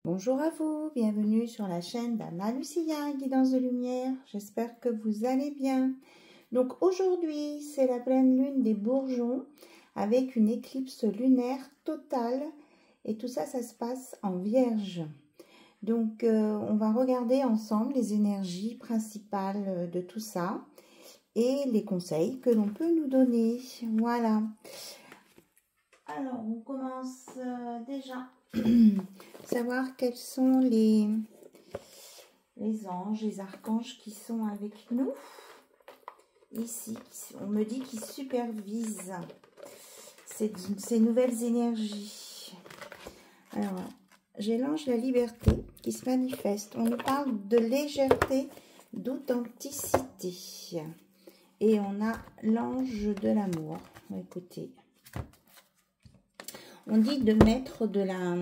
Bonjour à vous, bienvenue sur la chaîne d'Anna Lucia, Guidance de Lumière. J'espère que vous allez bien. Donc aujourd'hui, c'est la pleine lune des Bourgeons avec une éclipse lunaire totale. Et tout ça, ça se passe en Vierge. Donc on va regarder ensemble les énergies principales de tout ça et les conseils que l'on peut nous donner. Voilà. Alors, on commence déjà savoir quels sont les anges, les archanges qui sont avec nous. Ici, on me dit qu'ils supervisent ces nouvelles énergies. Alors, j'ai l'ange de la liberté qui se manifeste. On nous parle de légèreté, d'authenticité. Et on a l'ange de l'amour. Écoutez. On dit de mettre de la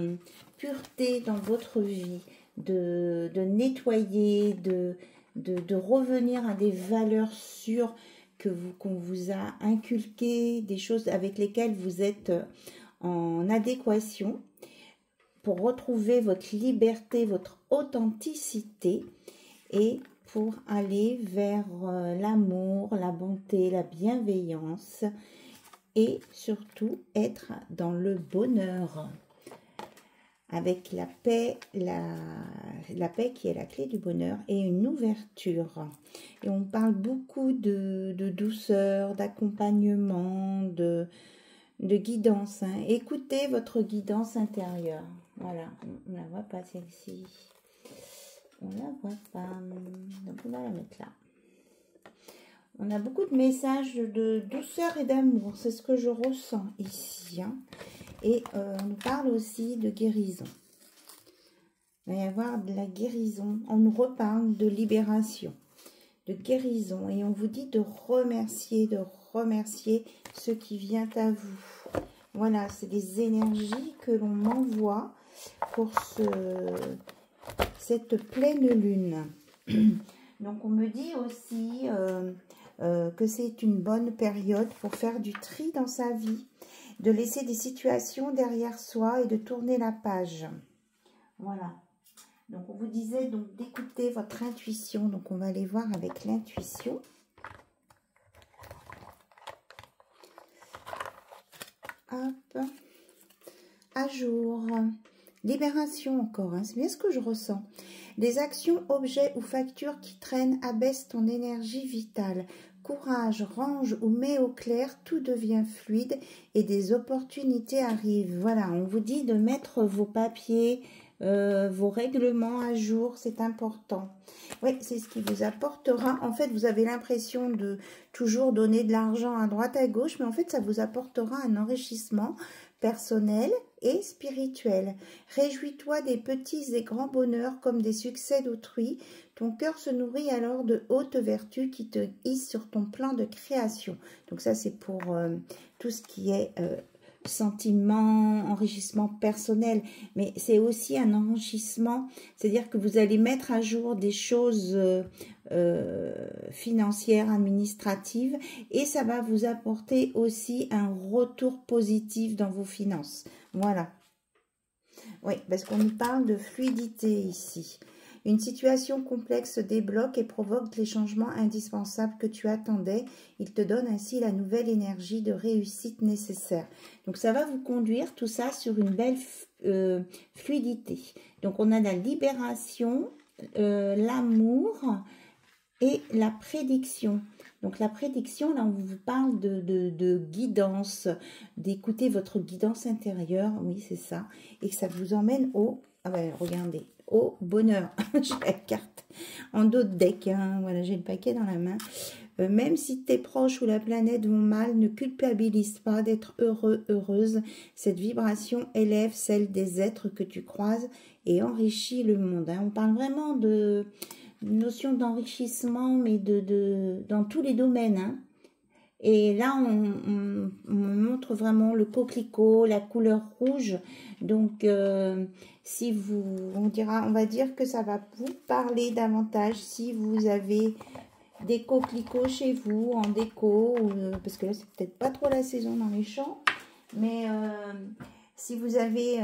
pureté dans votre vie, de nettoyer, de revenir à des valeurs sûres qu'on vous a inculquées, des choses avec lesquelles vous êtes en adéquation pour retrouver votre liberté, votre authenticité et pour aller vers l'amour, la bonté, la bienveillance. Et surtout être dans le bonheur, avec la paix, la paix qui est la clé du bonheur et une ouverture. Et on parle beaucoup de douceur, d'accompagnement, de guidance. Hein. Écoutez votre guidance intérieure. Voilà, on ne la voit pas celle-ci. On ne la voit pas. Donc on va la mettre là. On a beaucoup de messages de douceur et d'amour. C'est ce que je ressens ici. Hein. Et on nous parle aussi de guérison. Il va y avoir de la guérison. On nous reparle de libération, de guérison. Et on vous dit de remercier ce qui vient à vous. Voilà, c'est des énergies que l'on m'envoie pour cette pleine lune. Donc on me dit aussi... que c'est une bonne période pour faire du tri dans sa vie, de laisser des situations derrière soi et de tourner la page. Voilà. Donc, on vous disait donc d'écouter votre intuition. Donc, on va aller voir avec l'intuition. Hop. À jour. Libération encore. Hein. C'est bien ce que je ressens. Des actions, objets ou factures qui traînent abaissent ton énergie vitale. Courage, range ou mets au clair, tout devient fluide et des opportunités arrivent. Voilà, on vous dit de mettre vos papiers, vos règlements à jour, c'est important. Oui, c'est ce qui vous apportera. En fait, vous avez l'impression de toujours donner de l'argent à droite à gauche, mais en fait, ça vous apportera un enrichissement personnel et spirituel. Réjouis-toi des petits et grands bonheurs comme des succès d'autrui. Ton cœur se nourrit alors de hautes vertus qui te hissent sur ton plan de création. Donc ça, c'est pour tout ce qui est sentiment, enrichissement personnel. Mais c'est aussi un enrichissement, c'est-à-dire que vous allez mettre à jour des choses financières, administratives, et ça va vous apporter aussi un retour positif dans vos finances. Voilà. Oui, parce qu'on nous parle de fluidité ici. Une situation complexe se débloque et provoque les changements indispensables que tu attendais. Il te donne ainsi la nouvelle énergie de réussite nécessaire. Donc, ça va vous conduire tout ça sur une belle fluidité. Donc, on a la libération, l'amour et la prédiction. Donc, la prédiction, là, on vous parle de guidance, d'écouter votre guidance intérieure. Oui, c'est ça. Et que ça vous emmène au... Ah ben, regardez, au bonheur. J'ai la carte en dos de deck. Hein. Voilà, j'ai le paquet dans la main. Même si tes proches ou la planète vont mal, ne culpabilise pas d'être heureux, heureuse. Cette vibration élève celle des êtres que tu croises et enrichit le monde. Hein. On parle vraiment de notion d'enrichissement, mais dans tous les domaines. Hein. Et là, on montre vraiment le coquelicot, la couleur rouge. Donc, si vous, on va dire que ça va vous parler davantage si vous avez des coquelicots chez vous en déco, parce que là, c'est peut-être pas trop la saison dans les champs. Mais si vous avez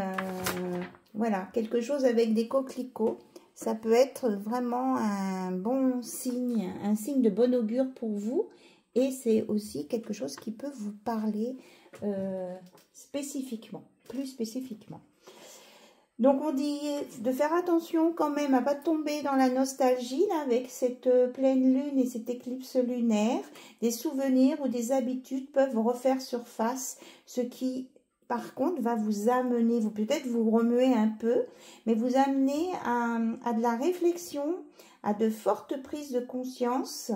Voilà, quelque chose avec des coquelicots. Ça peut être vraiment un bon signe, un signe de bon augure pour vous. Et c'est aussi quelque chose qui peut vous parler spécifiquement, plus spécifiquement. Donc, on dit de faire attention quand même à ne pas tomber dans la nostalgie là, avec cette pleine lune et cette éclipse lunaire. Des souvenirs ou des habitudes peuvent refaire surface, ce qui, par contre, va vous amener, vous peut-être vous remuer un peu, mais vous amener à de la réflexion, à de fortes prises de conscience.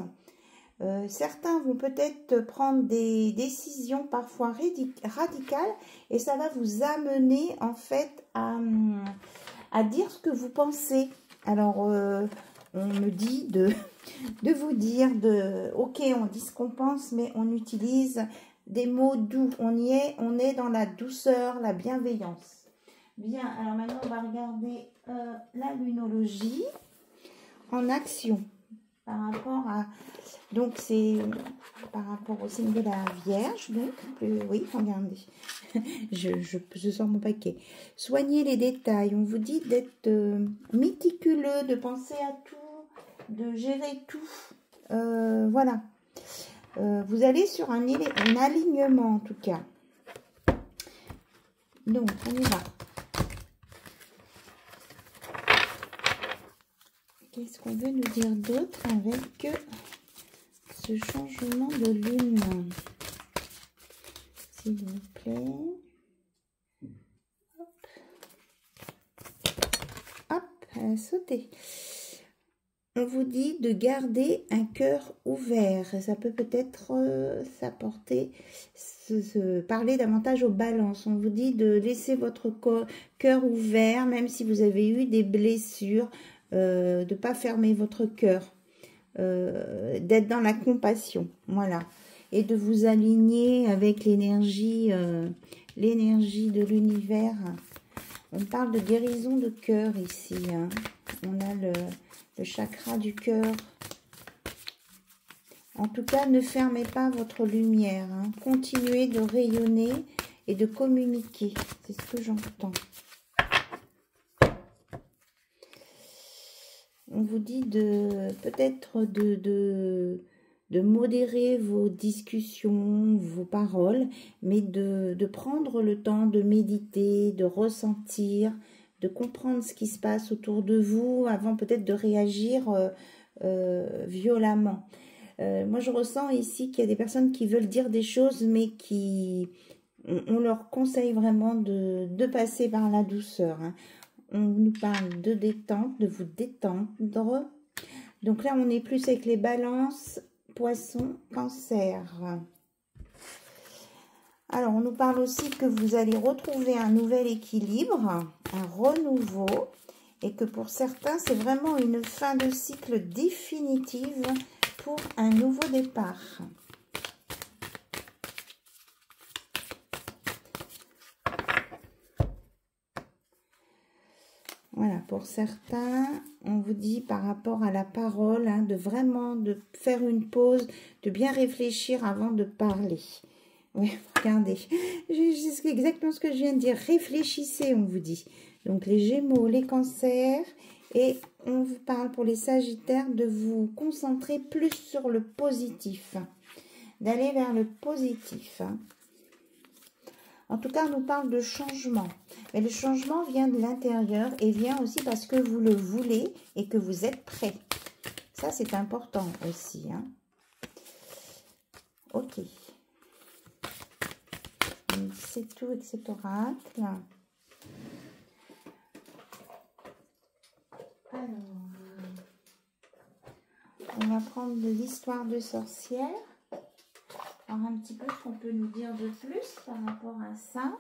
Certains vont peut-être prendre des décisions parfois radicales et ça va vous amener en fait à dire ce que vous pensez. Alors, on me dit de vous dire ok, on dit ce qu'on pense, mais on utilise des mots doux. On est dans la douceur, la bienveillance. Bien, alors maintenant, on va regarder la lunologie en action par rapport à... Donc, c'est par rapport au signe de la Vierge. Donc, oui, regardez. je sors mon paquet. Soignez les détails. On vous dit d'être méticuleux, de penser à tout, de gérer tout. Voilà. Vous allez sur un alignement, en tout cas. Donc, on y va. Qu'est-ce qu'on veut nous dire d'autre avec ce changement de lune, s'il vous plaît. Hop, elle a sauté. On vous dit de garder un cœur ouvert. Ça peut peut-être s'apporter, parler davantage aux balances. On vous dit de laisser votre cœur ouvert, même si vous avez eu des blessures, de ne pas fermer votre cœur. D'être dans la compassion, voilà, et de vous aligner avec l'énergie de l'univers. On parle de guérison de cœur ici, hein. On a le chakra du cœur. En tout cas, ne fermez pas votre lumière, hein. Continuez de rayonner et de communiquer, c'est ce que j'entends. On vous dit peut-être de modérer vos discussions, vos paroles, mais de prendre le temps de méditer, de ressentir, de comprendre ce qui se passe autour de vous avant peut-être de réagir violemment. Moi, je ressens ici qu'il y a des personnes qui veulent dire des choses, mais on leur conseille vraiment de passer par la douceur, hein. On nous parle de détente, de vous détendre. Donc là, on est plus avec les balances, poissons, cancer. Alors, on nous parle aussi que vous allez retrouver un nouvel équilibre, un renouveau. Et que pour certains, c'est vraiment une fin de cycle définitive pour un nouveau départ. Voilà, pour certains, on vous dit par rapport à la parole, hein, de faire une pause, de bien réfléchir avant de parler. Oui, regardez, c'est exactement ce que je viens de dire. Réfléchissez, on vous dit. Donc, les Gémeaux, les Cancers, et on vous parle pour les Sagittaires de vous concentrer plus sur le positif, d'aller vers le positif, hein. En tout cas, on nous parle de changement. Mais le changement vient de l'intérieur et vient aussi parce que vous le voulez et que vous êtes prêt. Ça, c'est important aussi, hein. Ok. C'est tout avec cet oracle. Alors, on va prendre de l'histoire de sorcière. Alors, un petit peu ce qu'on peut nous dire de plus par rapport à ça.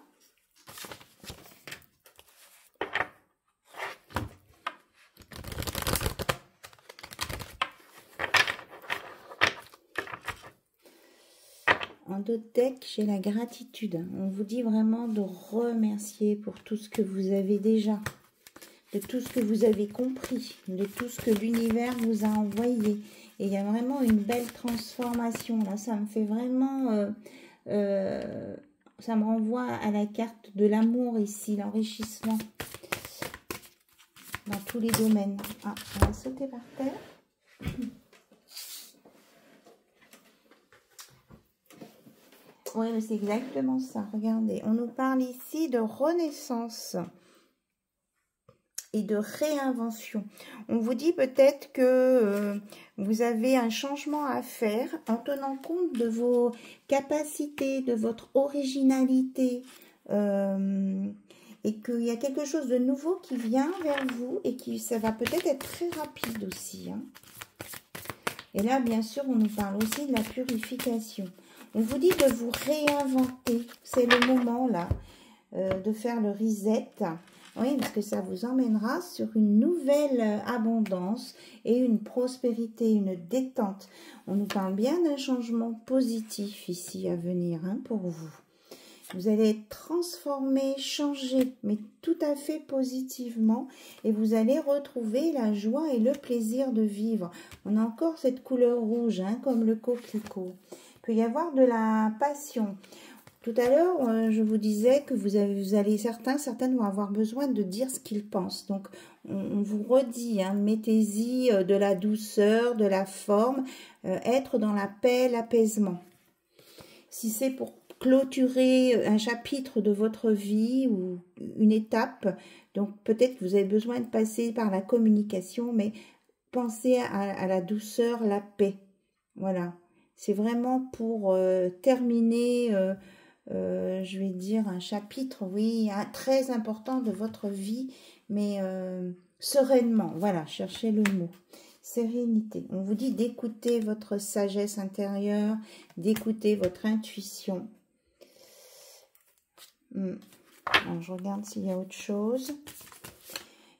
En d'autres decks, j'ai la gratitude. On vous dit vraiment de remercier pour tout ce que vous avez déjà, de tout ce que vous avez compris, de tout ce que l'univers vous a envoyé. Et il y a vraiment une belle transformation. Là, ça me fait vraiment... ça me renvoie à la carte de l'amour ici, l'enrichissement. tous les domaines. Ah, on va sauter par terre. Oui, mais c'est exactement ça. Regardez, on nous parle ici de renaissance et de réinvention. On vous dit peut-être que vous avez un changement à faire en tenant compte de vos capacités, de votre originalité, et qu'il y a quelque chose de nouveau qui vient vers vous et qui ça va peut-être être très rapide aussi. Hein. Et là, bien sûr, on nous parle aussi de la purification. On vous dit de vous réinventer. C'est le moment, là, de faire le reset. Oui, parce que ça vous emmènera sur une nouvelle abondance et une prospérité, une détente. On nous parle bien d'un changement positif ici à venir hein, pour vous. Vous allez être transformé, changé, mais tout à fait positivement. Et vous allez retrouver la joie et le plaisir de vivre. On a encore cette couleur rouge, hein, comme le coquelicot. Il peut y avoir de la passion. Tout à l'heure, je vous disais que certaines vont avoir besoin de dire ce qu'ils pensent. Donc, on vous redit, hein, mettez-y de la douceur, de la forme, être dans la paix, l'apaisement. Si c'est pour clôturer un chapitre de votre vie ou une étape, donc peut-être que vous avez besoin de passer par la communication, mais pensez à la douceur, la paix. Voilà, c'est vraiment pour terminer, je vais dire, un chapitre, oui, très important de votre vie, mais sereinement, voilà, cherchez le mot. Sérénité. On vous dit d'écouter votre sagesse intérieure, d'écouter votre intuition. Alors, je regarde s'il y a autre chose.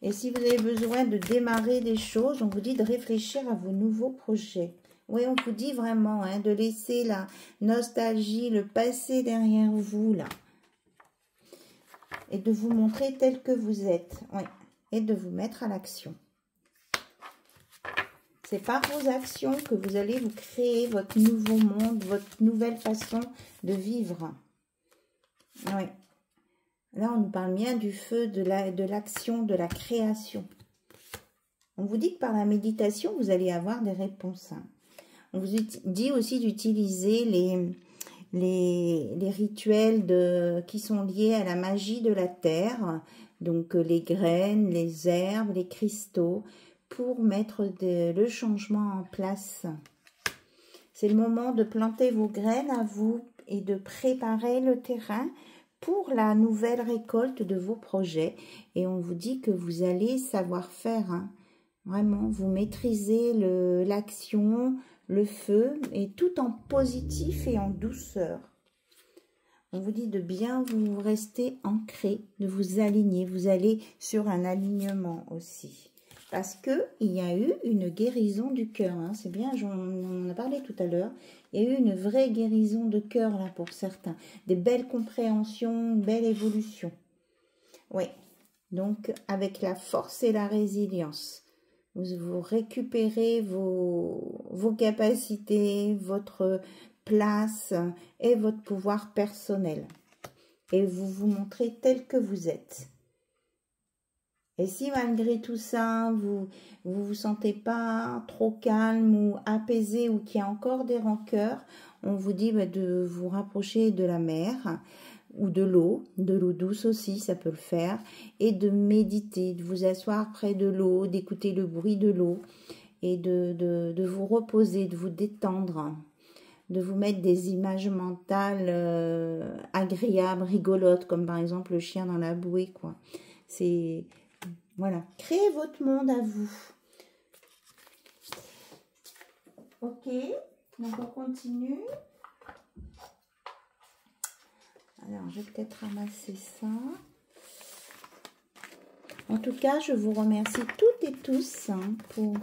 Et si vous avez besoin de démarrer des choses, on vous dit de réfléchir à vos nouveaux projets. Oui, on vous dit vraiment hein, de laisser la nostalgie, le passé derrière vous, là. Et de vous montrer tel que vous êtes. Oui. Et de vous mettre à l'action. C'est par vos actions que vous allez vous créer votre nouveau monde, votre nouvelle façon de vivre. Oui. Là, on nous parle bien du feu, de l'action, de la création. On vous dit que par la méditation, vous allez avoir des réponses. Hein. On vous dit aussi d'utiliser les rituels qui sont liés à la magie de la terre. Donc, les graines, les herbes, les cristaux, pour mettre le changement en place. C'est le moment de planter vos graines à vous et de préparer le terrain pour la nouvelle récolte de vos projets. Et on vous dit que vous allez savoir faire. Hein. Vraiment, vous maîtrisez l'action, le feu, et tout en positif et en douceur. On vous dit de bien vous rester ancré, de vous aligner. Vous allez sur un alignement aussi. Parce qu'il y a eu une guérison du cœur. Hein. C'est bien, on en a parlé tout à l'heure. Il y a eu une vraie guérison de cœur là pour certains. Des belles compréhensions, une belle évolution. Oui, donc avec la force et la résilience. Vous récupérez vos capacités, votre place et votre pouvoir personnel. Et vous vous montrez tel que vous êtes. Et si malgré tout ça, vous sentez pas trop calme ou apaisé ou qu'il y a encore des rancœurs, on vous dit de vous rapprocher de la mer ou de l'eau douce aussi, ça peut le faire, et de méditer, de vous asseoir près de l'eau, d'écouter le bruit de l'eau et de vous reposer, de vous détendre, de vous mettre des images mentales agréables, rigolotes, comme par exemple le chien dans la bouée, quoi. C'est... Voilà, créez votre monde à vous. Ok, donc on continue. Alors, je vais peut-être ramasser ça. En tout cas, je vous remercie toutes et tous hein, pour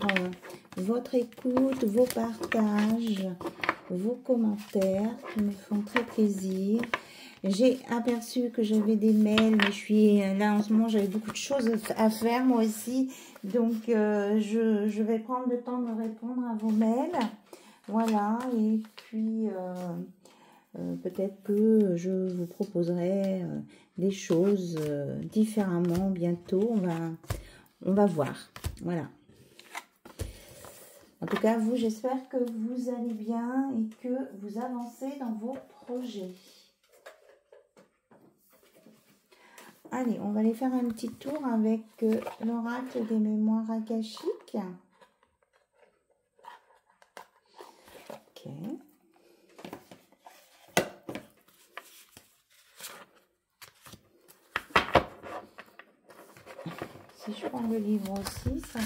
votre écoute, vos partages, vos commentaires qui me font très plaisir. J'ai aperçu que j'avais des mails, mais je suis là en ce moment, j'avais beaucoup de choses à faire moi aussi. Donc, je vais prendre le temps de répondre à vos mails. Voilà, et puis peut-être que je vous proposerai des choses différemment bientôt. On va voir. Voilà. En tout cas, vous, j'espère que vous allez bien et que vous avancez dans vos projets. Allez, on va aller faire un petit tour avec l'oracle des mémoires akashiques. Ok. Si je prends le livre aussi, ça...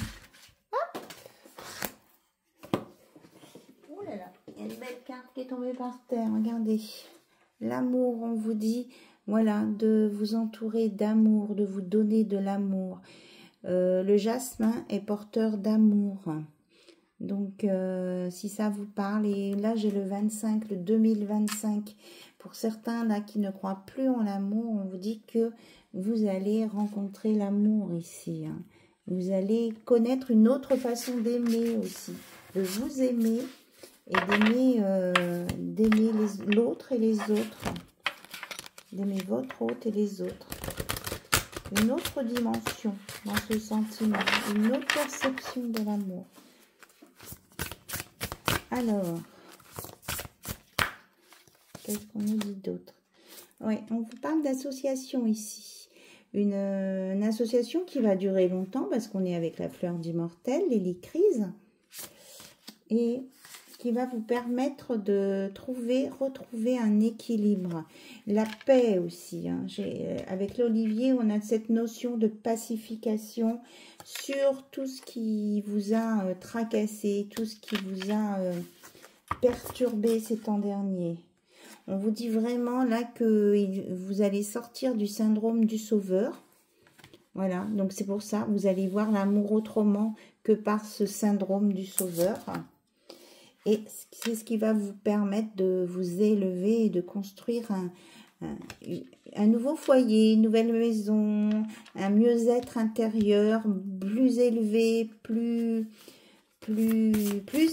Oh là là, il y a une belle carte qui est tombée par terre, regardez. L'amour, on vous dit, voilà, de vous entourer d'amour, de vous donner de l'amour. Le jasmin est porteur d'amour. Donc, si ça vous parle, et là j'ai le 25, le 2025. Pour certains là qui ne croient plus en l'amour, on vous dit que vous allez rencontrer l'amour ici. Hein. Vous allez connaître une autre façon d'aimer aussi, de vous aimer et d'aimer l'autre et les autres, d'aimer votre autre et les autres. Une autre dimension dans ce sentiment, une autre perception de l'amour. Alors, qu'est-ce qu'on nous dit d'autre? Oui, on vous parle d'association ici. Une association qui va durer longtemps parce qu'on est avec la fleur d'immortel, l'hélicryse, et qui va vous permettre de retrouver un équilibre. La paix aussi. Hein. Avec l'olivier, on a cette notion de pacification sur tout ce qui vous a tracassé, tout ce qui vous a perturbé ces temps derniers. On vous dit vraiment là que vous allez sortir du syndrome du sauveur. Voilà, donc c'est pour ça, vous allez voir l'amour autrement que par ce syndrome du sauveur. Et c'est ce qui va vous permettre de vous élever et de construire un nouveau foyer, une nouvelle maison, un mieux-être intérieur, plus élevé, plus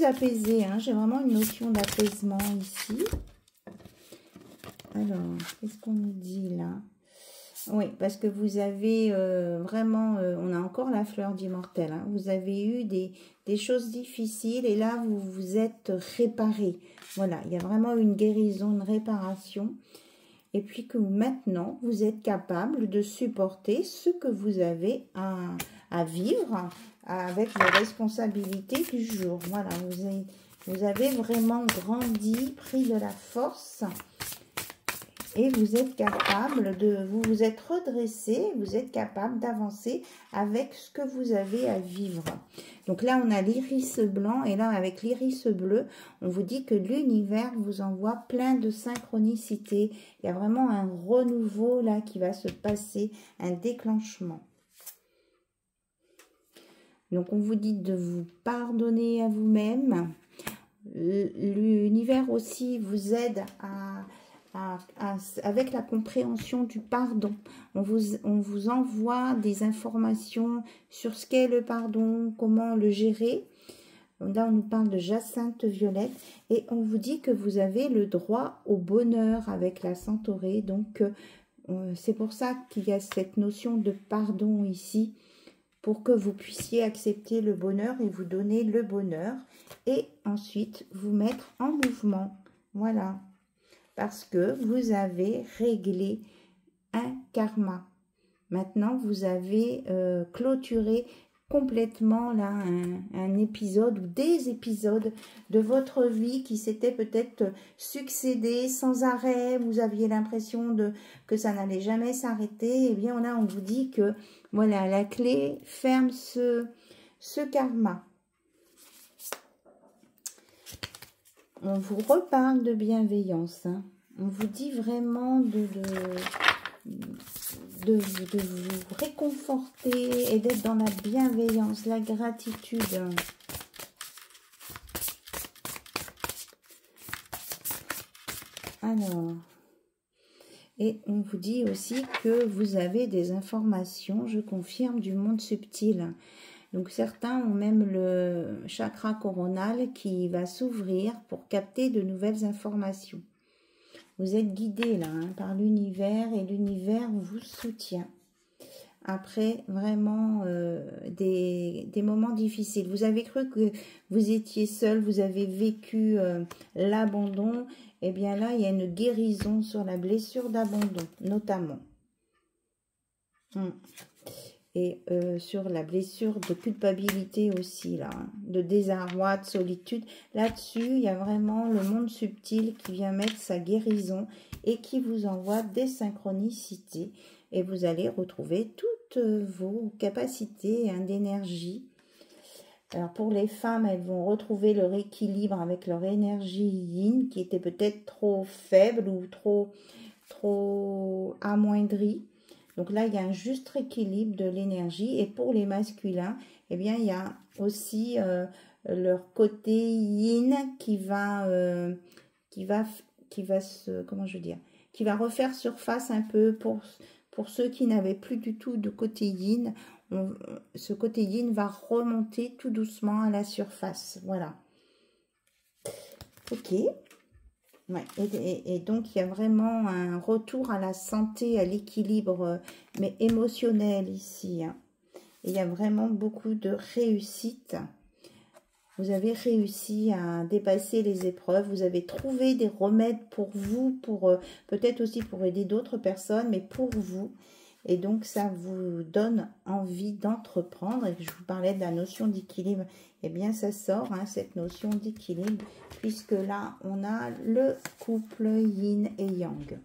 apaisé. Hein. J'ai vraiment une notion d'apaisement ici. Alors, qu'est-ce qu'on nous dit là? Oui, parce que vous avez vraiment, on a encore la fleur d'immortel, hein, vous avez eu des choses difficiles et là, vous vous êtes réparé. Voilà, il y a vraiment une guérison, une réparation. Et puis que vous êtes capable de supporter ce que vous avez à vivre avec les responsabilités du jour. Voilà, vous avez vraiment grandi, pris de la force. Et vous êtes capable vous vous êtes redressé, vous êtes capable d'avancer avec ce que vous avez à vivre. Donc là, on a l'iris blanc et là, avec l'iris bleu, on vous dit que l'univers vous envoie plein de synchronicité. Il y a vraiment un renouveau là qui va se passer, un déclenchement. Donc, on vous dit de vous pardonner à vous-même. L'univers aussi vous aide avec la compréhension du pardon. On vous envoie des informations sur ce qu'est le pardon, comment le gérer. Là, on nous parle de jacinthe violette et on vous dit que vous avez le droit au bonheur avec la centaurée. Donc, c'est pour ça qu'il y a cette notion de pardon ici, pour que vous puissiez accepter le bonheur et vous donner le bonheur et ensuite vous mettre en mouvement. Voilà. Parce que vous avez réglé un karma. Maintenant, vous avez clôturé complètement là un épisode ou des épisodes de votre vie qui s'étaient peut-être succédés sans arrêt. Vous aviez l'impression que ça n'allait jamais s'arrêter. Eh bien, là, on vous dit que voilà, la clé ferme ce karma. On vous reparle de bienveillance. Hein. On vous dit vraiment de vous réconforter et d'être dans la bienveillance, la gratitude. Alors, et on vous dit aussi que vous avez des informations, je confirme, du monde subtil. Donc certains ont même le chakra coronal qui va s'ouvrir pour capter de nouvelles informations. Vous êtes guidé là par l'univers et l'univers vous soutient. après vraiment des moments difficiles. Vous avez cru que vous étiez seul, vous avez vécu l'abandon. Et bien là, il y a une guérison sur la blessure d'abandon, notamment. Et sur la blessure de culpabilité aussi, là, hein, de désarroi, de solitude. Là-dessus, il y a vraiment le monde subtil qui vient mettre sa guérison et qui vous envoie des synchronicités. Et vous allez retrouver toutes vos capacités d'énergie. Alors pour les femmes, elles vont retrouver leur équilibre avec leur énergie yin qui était peut-être trop faible ou trop amoindrie. Donc là, il y a un juste équilibre de l'énergie. Et pour les masculins, eh bien, il y a aussi leur côté yin qui va refaire surface un peu pour ceux qui n'avaient plus du tout de côté yin. Ce côté yin va remonter tout doucement à la surface. Voilà. Ok. Ouais, et donc, il y a vraiment un retour à la santé, à l'équilibre, mais émotionnel ici. Hein. Et il y a vraiment beaucoup de réussite. Vous avez réussi à dépasser les épreuves. Vous avez trouvé des remèdes pour vous, peut-être aussi pour aider d'autres personnes, mais pour vous. Et donc, ça vous donne envie d'entreprendre. Et je vous parlais de la notion d'équilibre. Eh bien, ça sort, hein, cette notion d'équilibre, puisque là, on a le couple yin et yang.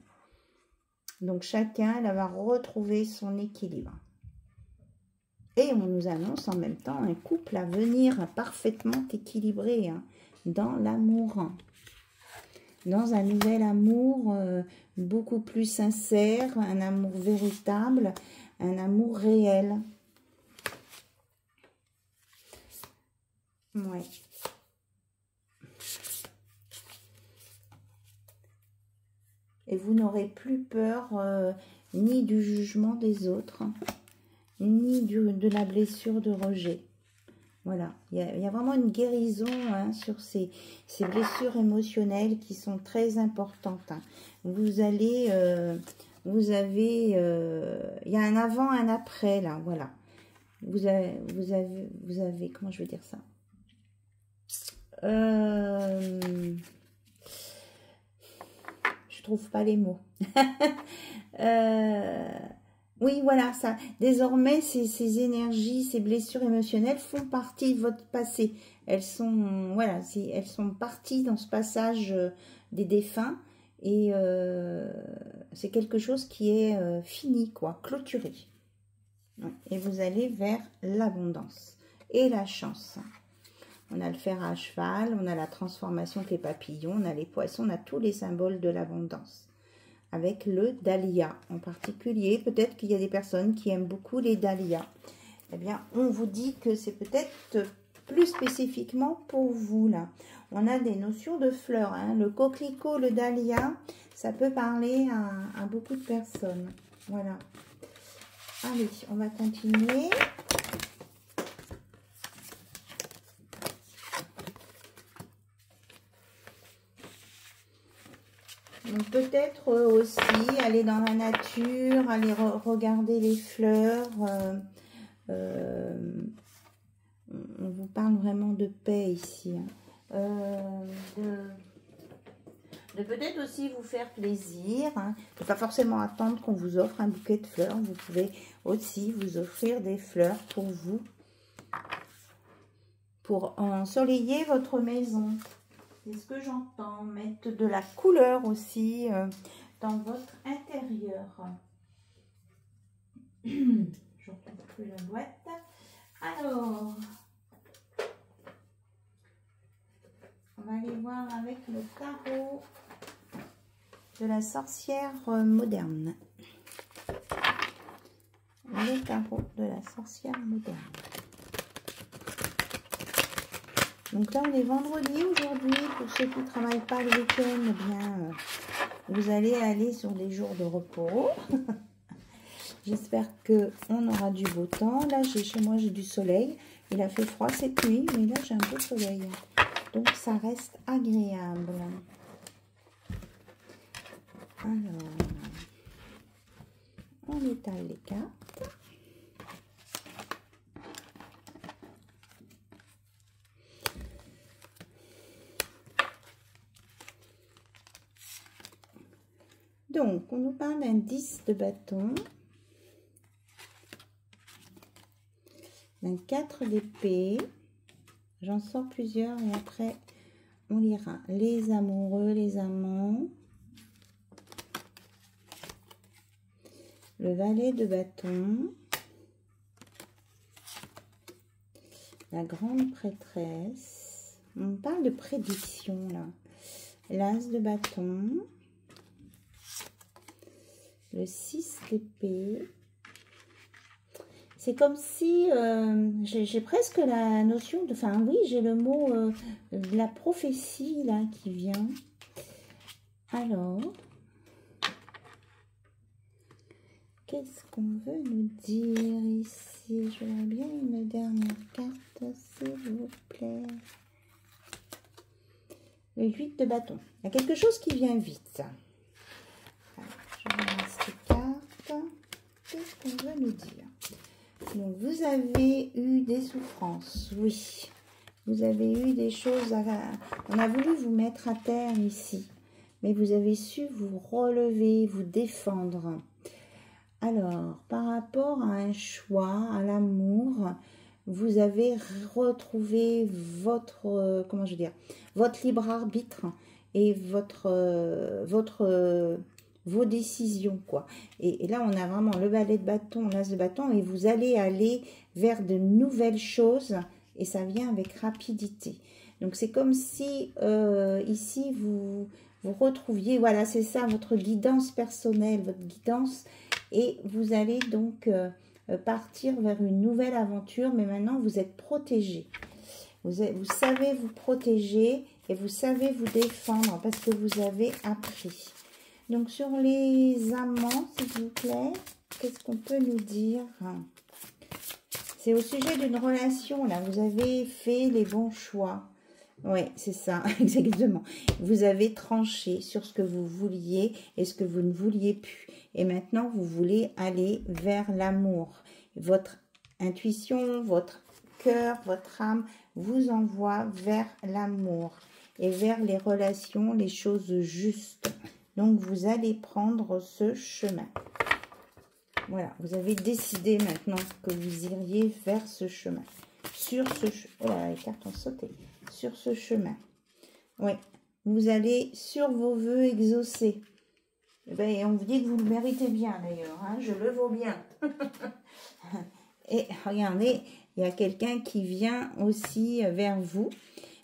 Donc, chacun là, va retrouver son équilibre. Et on nous annonce en même temps un couple à venir parfaitement équilibré, hein, dans l'amour. Dans un nouvel amour beaucoup plus sincère, un amour véritable, un amour réel. Ouais. Et vous n'aurez plus peur ni du jugement des autres, ni de la blessure de rejet. Voilà, il y a vraiment une guérison, hein, sur ces blessures émotionnelles qui sont très importantes. Hein. Vous allez, il y a un avant, un après, là, voilà. Vous avez, comment je vais dire ça? Je trouve pas les mots. Oui, voilà, ça. Désormais, ces énergies, ces blessures émotionnelles font partie de votre passé. Elles sont, voilà, elles sont parties dans ce passage des défunts. Et c'est quelque chose qui est fini, quoi, clôturé. Et vous allez vers l'abondance et la chance. On a le fer à cheval, on a la transformation avec les papillons, on a les poissons, on a tous les symboles de l'abondance. Avec le dahlia en particulier. Peut-être qu'il y a des personnes qui aiment beaucoup les dahlias. Eh bien, on vous dit que c'est peut-être plus spécifiquement pour vous, là. On a des notions de fleurs. Hein. Le coquelicot, le dahlia, ça peut parler à beaucoup de personnes. Voilà. Allez, on va continuer. Donc peut-être aussi aller dans la nature, aller regarder les fleurs. On vous parle vraiment de paix ici. Hein. De peut-être aussi vous faire plaisir. Hein. Il ne faut pas forcément attendre qu'on vous offre un bouquet de fleurs. Vous pouvez aussi vous offrir des fleurs pour vous. Pour ensoleiller votre maison. C'est ce que j'entends. Mettre de la couleur aussi dans votre intérieur. Je ne retrouve plus la boîte. Alors, on va aller voir avec le tarot de la sorcière moderne. Le tarot de la sorcière moderne. Donc là, on est vendredi aujourd'hui. Pour ceux qui ne travaillent pas le week-end, eh bien, vous allez aller sur des jours de repos. J'espère qu'on aura du beau temps. Là, chez moi, j'ai du soleil. Il a fait froid cette nuit, mais là, j'ai un peu de soleil. Donc, ça reste agréable. Alors, on étale les cartes. Donc, on nous parle d'un 10 de bâton, d'un 4 d'épée. J'en sors plusieurs et après, on lira les amoureux, les amants. Le valet de bâton. La grande prêtresse. On parle de prédiction là. L'as de bâton. Le 6 d'épée. C'est comme si j'ai presque la notion de... Enfin oui, j'ai le mot de la prophétie là qui vient. Alors, qu'est-ce qu'on veut nous dire ici? J'aurais bien une dernière carte, s'il vous plaît. Le 8 de bâton. Il y a quelque chose qui vient vite. Alors, je vais ces cartes. Qu'est-ce qu'on veut nous dire? Donc, vous avez eu des souffrances, oui. Vous avez eu des choses à... On a voulu vous mettre à terre ici. Mais vous avez su vous relever, vous défendre. Alors, par rapport à un choix, à l'amour, vous avez retrouvé votre, comment je veux dire, votre libre arbitre et vos décisions, quoi. Et là, on a vraiment le valet de bâton, l'as de bâton, et vous allez aller vers de nouvelles choses, et ça vient avec rapidité. Donc, c'est comme si, ici, vous retrouviez, voilà, c'est ça, votre guidance personnelle, votre guidance, et vous allez donc partir vers une nouvelle aventure, mais maintenant, vous êtes protégé. Vous savez vous protéger et vous savez vous défendre parce que vous avez appris. Donc, sur les amants, s'il vous plaît, qu'est-ce qu'on peut nous dire? C'est au sujet d'une relation, là. Vous avez fait les bons choix. Oui, c'est ça, exactement. Vous avez tranché sur ce que vous vouliez et ce que vous ne vouliez plus. Et maintenant, vous voulez aller vers l'amour. Votre intuition, votre cœur, votre âme vous envoie vers l'amour et vers les relations, les choses justes. Donc, vous allez prendre ce chemin. Voilà, vous avez décidé maintenant que vous iriez vers ce chemin. Sur ce chemin. Oh là, les cartes ont sauté. Sur ce chemin. Oui, vous allez sur vos vœux exaucés. Eh ben, on vous dit que vous le méritez bien d'ailleurs. Hein, je le vaux bien. Et regardez, il y a quelqu'un qui vient aussi vers vous,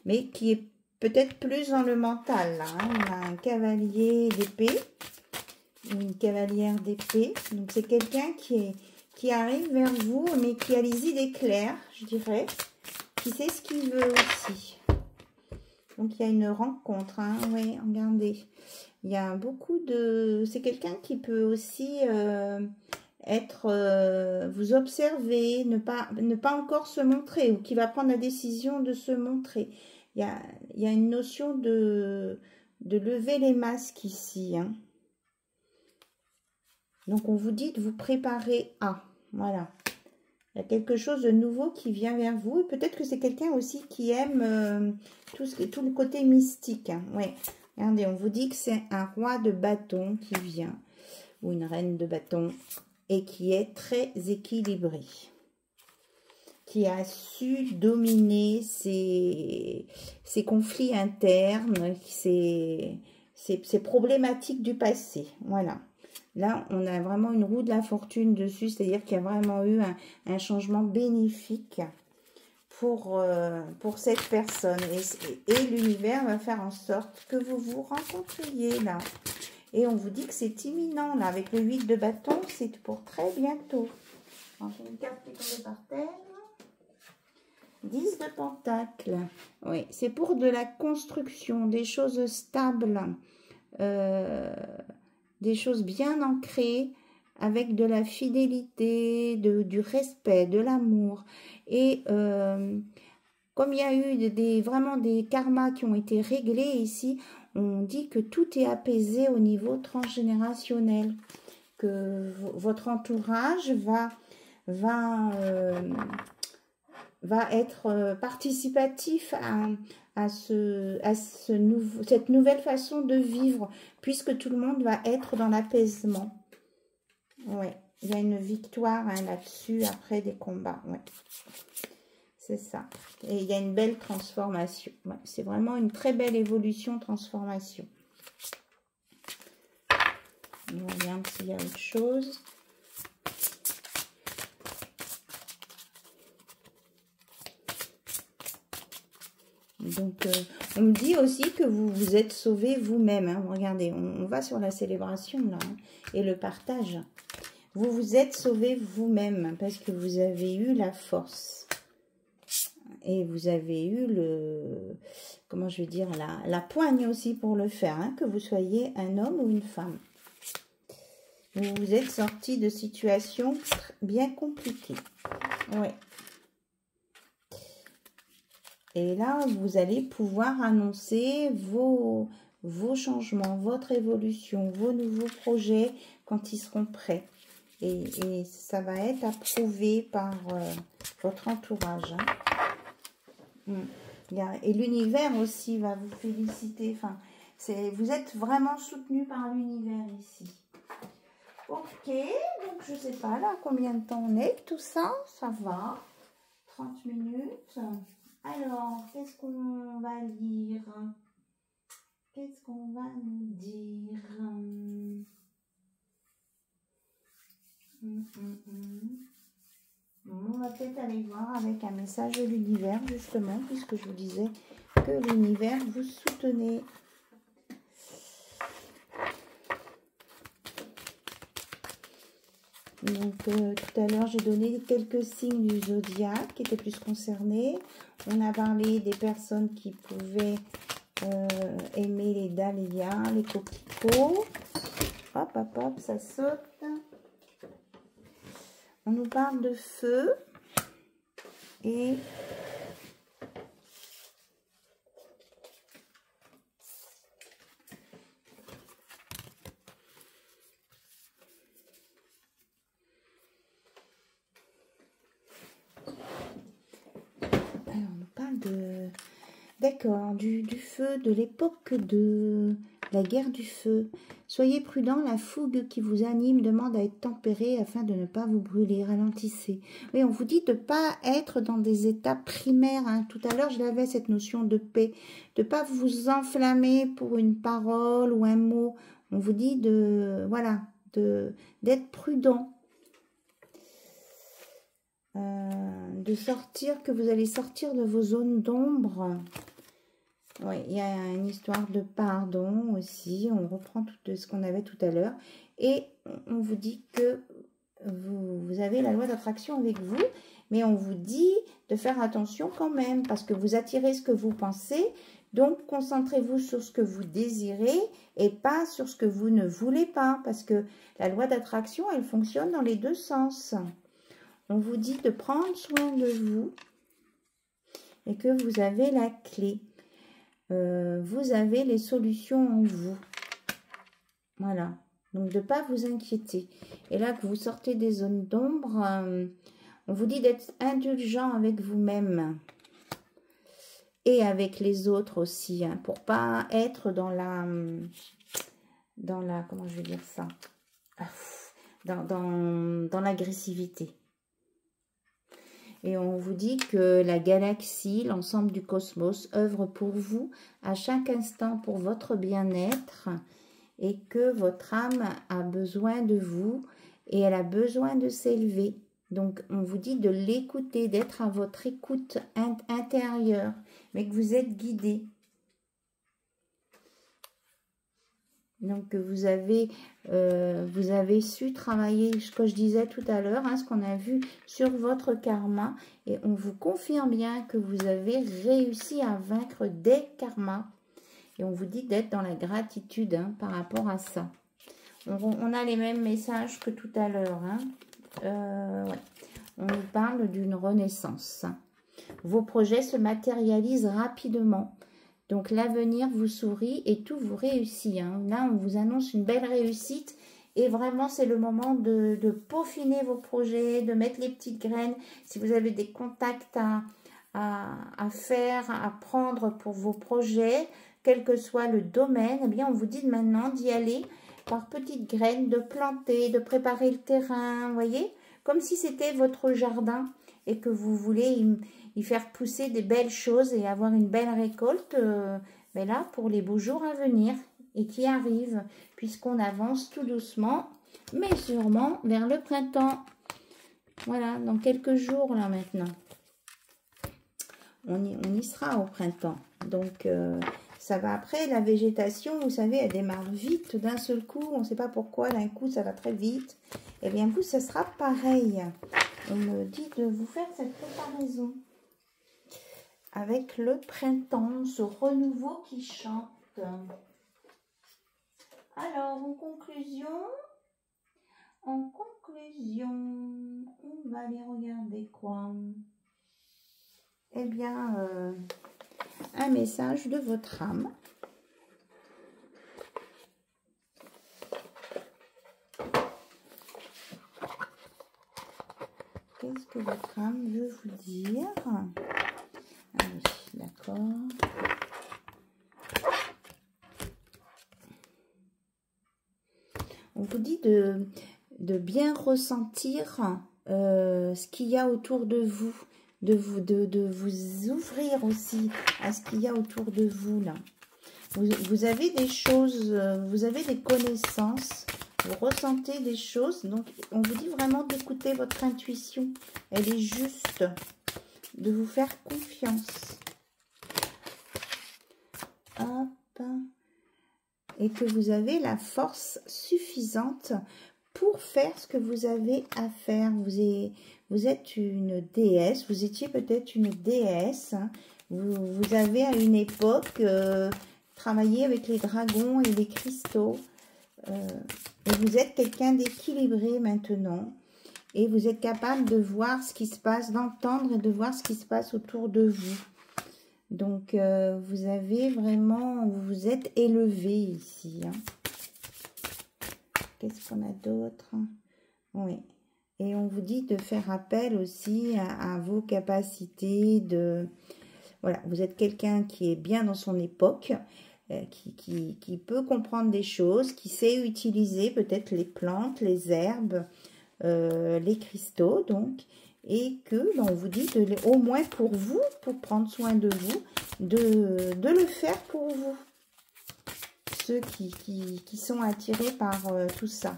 mais qui est peut-être plus dans le mental. Là, hein. On a un cavalier d'épée, une cavalière d'épée. Donc, c'est quelqu'un qui arrive vers vous, mais qui a les idées claires, je dirais, qui sait ce qu'il veut aussi. Donc, il y a une rencontre. Hein. Oui, regardez. Il y a beaucoup de... C'est quelqu'un qui peut aussi... vous observer, ne pas encore se montrer, ou qui va prendre la décision de se montrer. Il y a une notion de lever les masques ici. Hein. Donc, on vous dit de vous préparer à. Voilà. Il y a quelque chose de nouveau qui vient vers vous. Et peut-être que c'est quelqu'un aussi qui aime tout le côté mystique. Hein. Ouais. Regardez, on vous dit que c'est un roi de bâton qui vient. Ou une reine de bâton. Et qui est très équilibré, qui a su dominer ses conflits internes, ses problématiques du passé. Voilà. Là, on a vraiment une roue de la fortune dessus, c'est-à-dire qu'il y a vraiment eu un changement bénéfique pour cette personne. Et l'univers va faire en sorte que vous vous rencontriez là. Et on vous dit que c'est imminent, là, avec le 8 de bâton, c'est pour très bientôt. J'ai une carte qui est tombée par terre. 10 de pentacle. Oui, c'est pour de la construction, des choses stables, des choses bien ancrées, avec de la fidélité, du respect, de l'amour. Et comme il y a eu vraiment des karmas qui ont été réglés ici, on dit que tout est apaisé au niveau transgénérationnel, que votre entourage va va être participatif à cette nouvelle façon de vivre, puisque tout le monde va être dans l'apaisement. Ouais, il y a une victoire hein, là-dessus après des combats. Ouais, c'est ça. Et il y a une belle transformation. Ouais, c'est vraiment une très belle évolution, transformation. On regarde s'il y a autre chose. Donc, on me dit aussi que vous vous êtes sauvé vous-même. Hein. Regardez, on va sur la célébration là, hein, et le partage. Vous vous êtes sauvé vous-même parce que vous avez eu la force. Et vous avez eu le... Comment je vais dire, la poigne aussi pour le faire. Hein, que vous soyez un homme ou une femme. Vous vous êtes sorti de situations bien compliquées. Oui. Et là, vous allez pouvoir annoncer vos changements, votre évolution, vos nouveaux projets quand ils seront prêts. Et ça va être approuvé par votre entourage. Hein. Et l'univers aussi va vous féliciter. Enfin, vous êtes vraiment soutenu par l'univers ici. Ok, donc je ne sais pas là combien de temps on est. Tout ça, ça va. 30 minutes. Alors, qu'est-ce qu'on va lire? Qu'est-ce qu'on va nous dire? On va peut-être aller voir avec un message de l'univers, justement, puisque je vous disais que l'univers vous soutenait. Donc, tout à l'heure, j'ai donné quelques signes du zodiaque qui étaient plus concernés. On a parlé des personnes qui pouvaient aimer les dahlias, les coquelicots. Hop, hop, hop, ça saute. On nous parle de feu et alors on nous parle de d'accord du feu, de l'époque de la guerre du feu. Soyez prudent, la fougue qui vous anime demande à être tempérée afin de ne pas vous brûler. Ralentissez. Oui, on vous dit de ne pas être dans des états primaires. Hein. Tout à l'heure, je l'avais cette notion de paix. De ne pas vous enflammer pour une parole ou un mot. On vous dit d'être prudent. De sortir, que vous allez sortir de vos zones d'ombre. Oui, il y a une histoire de pardon aussi. On reprend tout ce qu'on avait tout à l'heure. Et on vous dit que vous avez la loi d'attraction avec vous. Mais on vous dit de faire attention quand même. Parce que vous attirez ce que vous pensez. Donc, concentrez-vous sur ce que vous désirez. Et pas sur ce que vous ne voulez pas. Parce que la loi d'attraction, elle fonctionne dans les deux sens. On vous dit de prendre soin de vous. Et que vous avez la clé. Vous avez les solutions en vous. Voilà. Donc, de ne pas vous inquiéter. Et là, que vous sortez des zones d'ombre, on vous dit d'être indulgent avec vous-même. Et avec les autres aussi. Hein, pour pas être dans la... comment je vais dire ça? Dans l'agressivité. Et on vous dit que la galaxie, l'ensemble du cosmos, œuvre pour vous à chaque instant pour votre bien-être et que votre âme a besoin de vous et elle a besoin de s'élever. Donc, on vous dit de l'écouter, d'être à votre écoute intérieure, mais que vous êtes guidé. Donc, vous avez su travailler, ce que je disais tout à l'heure, hein, ce qu'on a vu sur votre karma. Et on vous confirme bien que vous avez réussi à vaincre des karmas. Et on vous dit d'être dans la gratitude hein, par rapport à ça. On a les mêmes messages que tout à l'heure. Hein. Ouais. On nous parle d'une renaissance. Vos projets se matérialisent rapidement. Donc, l'avenir vous sourit et tout vous réussit. Hein. Là, on vous annonce une belle réussite Et vraiment, c'est le moment de peaufiner vos projets, de mettre les petites graines. Si vous avez des contacts à faire, à prendre pour vos projets, quel que soit le domaine, eh bien, on vous dit maintenant d'y aller par petites graines, de planter, de préparer le terrain, vous voyez, comme si c'était votre jardin et que vous voulez y faire pousser des belles choses et avoir une belle récolte, mais là, pour les beaux jours à venir et qui arrivent, puisqu'on avance tout doucement, mais sûrement vers le printemps. Voilà, dans quelques jours là maintenant. On y sera au printemps. Donc, ça va après, la végétation, vous savez, elle démarre vite d'un seul coup. On ne sait pas pourquoi, d'un coup, ça va très vite. Et bien, vous, ça sera pareil. On me dit de vous faire cette comparaison avec le printemps, ce renouveau qui chante. Alors, en conclusion, on va aller regarder quoi? Eh bien, un message de votre âme. Qu'est-ce que votre âme veut vous dire? Ah oui, d'accord. On vous dit de bien ressentir ce qu'il y a autour de vous, de vous ouvrir aussi à ce qu'il y a autour de vous là. Vous avez des choses, vous avez des connaissances, vous ressentez des choses, donc on vous dit vraiment d'écouter votre intuition. Elle est juste, de vous faire confiance. Hop. Et que vous avez la force suffisante pour faire ce que vous avez à faire. Vous êtes une déesse, vous étiez peut-être une déesse. Hein. Vous avez à une époque travaillé avec les dragons et les cristaux. Et vous êtes quelqu'un d'équilibré maintenant. Et vous êtes capable de voir ce qui se passe, d'entendre et de voir ce qui se passe autour de vous. Donc, vous avez vraiment, vous vous êtes élevé ici. Hein. Qu'est-ce qu'on a d'autre? Oui. Et on vous dit de faire appel aussi à vos capacités de... Voilà, vous êtes quelqu'un qui est bien dans son époque, qui peut comprendre des choses, qui sait utiliser peut-être les plantes, les herbes, les cristaux, donc... Et que, on vous dit, au moins pour vous, pour prendre soin de vous, de le faire pour vous. Ceux qui sont attirés par tout ça.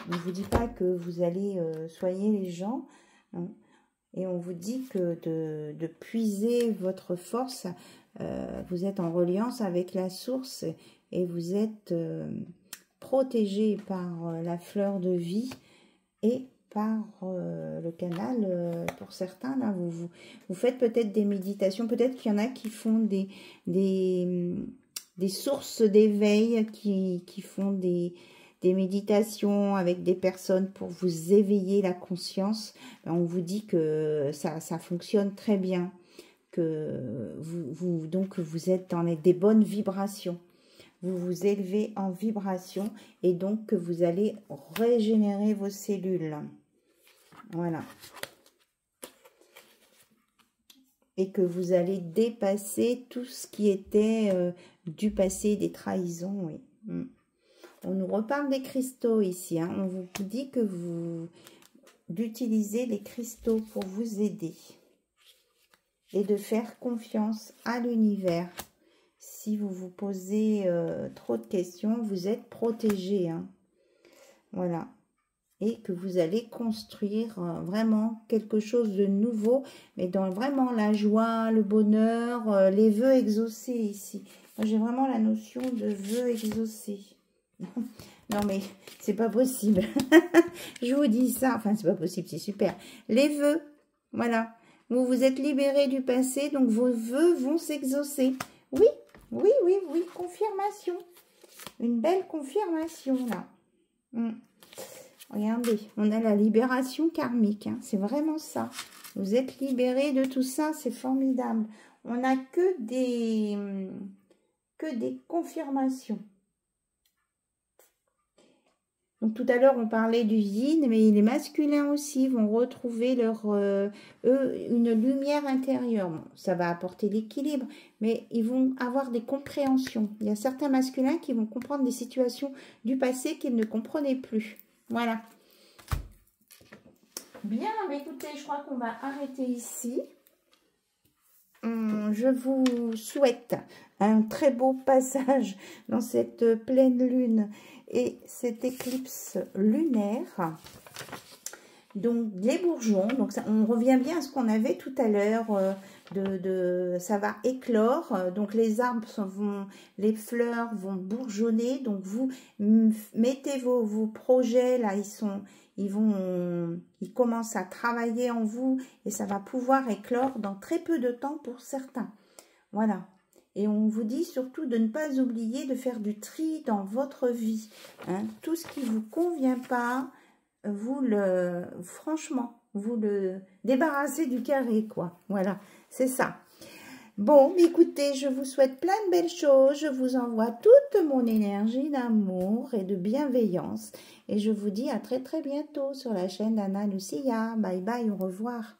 On ne vous dit pas que vous allez soigner les gens. Hein, et on vous dit que de puiser votre force, vous êtes en reliance avec la source et vous êtes protégé par la fleur de vie et par le canal. Pour certains, là, vous faites peut-être des méditations, peut-être qu'il y en a qui font des sources d'éveil, qui font des méditations avec des personnes pour vous éveiller la conscience. On vous dit que ça fonctionne très bien, que donc vous êtes dans des bonnes vibrations. Vous vous élevez en vibration et donc que vous allez régénérer vos cellules. Voilà. Et que vous allez dépasser tout ce qui était du passé, des trahisons. Oui. On nous reparle des cristaux ici. Hein. On vous dit que d'utiliser les cristaux pour vous aider. Et de faire confiance à l'univers. Si vous vous posez trop de questions, vous êtes protégé. Hein. Voilà. Et que vous allez construire vraiment quelque chose de nouveau, mais dans vraiment la joie, le bonheur, les vœux exaucés ici. Moi, j'ai vraiment la notion de vœux exaucés. Non, mais c'est pas possible. Je vous dis ça. Enfin, c'est pas possible, c'est super. Les vœux, voilà. Vous vous êtes libéré du passé, donc vos vœux vont s'exaucer. Oui. Oui, oui, oui, confirmation. Une belle confirmation, là. Regardez, on a la libération karmique. Hein, c'est vraiment ça. Vous êtes libéré de tout ça, c'est formidable. On n'a que des confirmations. Donc tout à l'heure, on parlait du yin, mais les masculins aussi vont retrouver eux, une lumière intérieure. Bon, ça va apporter l'équilibre, mais ils vont avoir des compréhensions. Il y a certains masculins qui vont comprendre des situations du passé qu'ils ne comprenaient plus. Voilà. Bien, mais écoutez, je crois qu'on va arrêter ici. Je vous souhaite un très beau passage dans cette pleine lune et cette éclipse lunaire. Donc les bourgeons, donc ça, on revient bien à ce qu'on avait tout à l'heure, ça va éclore, donc les arbres les fleurs vont bourgeonner, donc vous mettez vos projets là, ils commencent à travailler en vous et ça va pouvoir éclore dans très peu de temps pour certains. Voilà. Et on vous dit surtout de ne pas oublier de faire du tri dans votre vie. Hein. Tout ce qui ne vous convient pas, franchement, vous le débarrassez du carré, quoi. Voilà, c'est ça. Bon, écoutez, je vous souhaite plein de belles choses. Je vous envoie toute mon énergie d'amour et de bienveillance. Et je vous dis à très très bientôt sur la chaîne d'Anna Lucia. Bye bye, au revoir.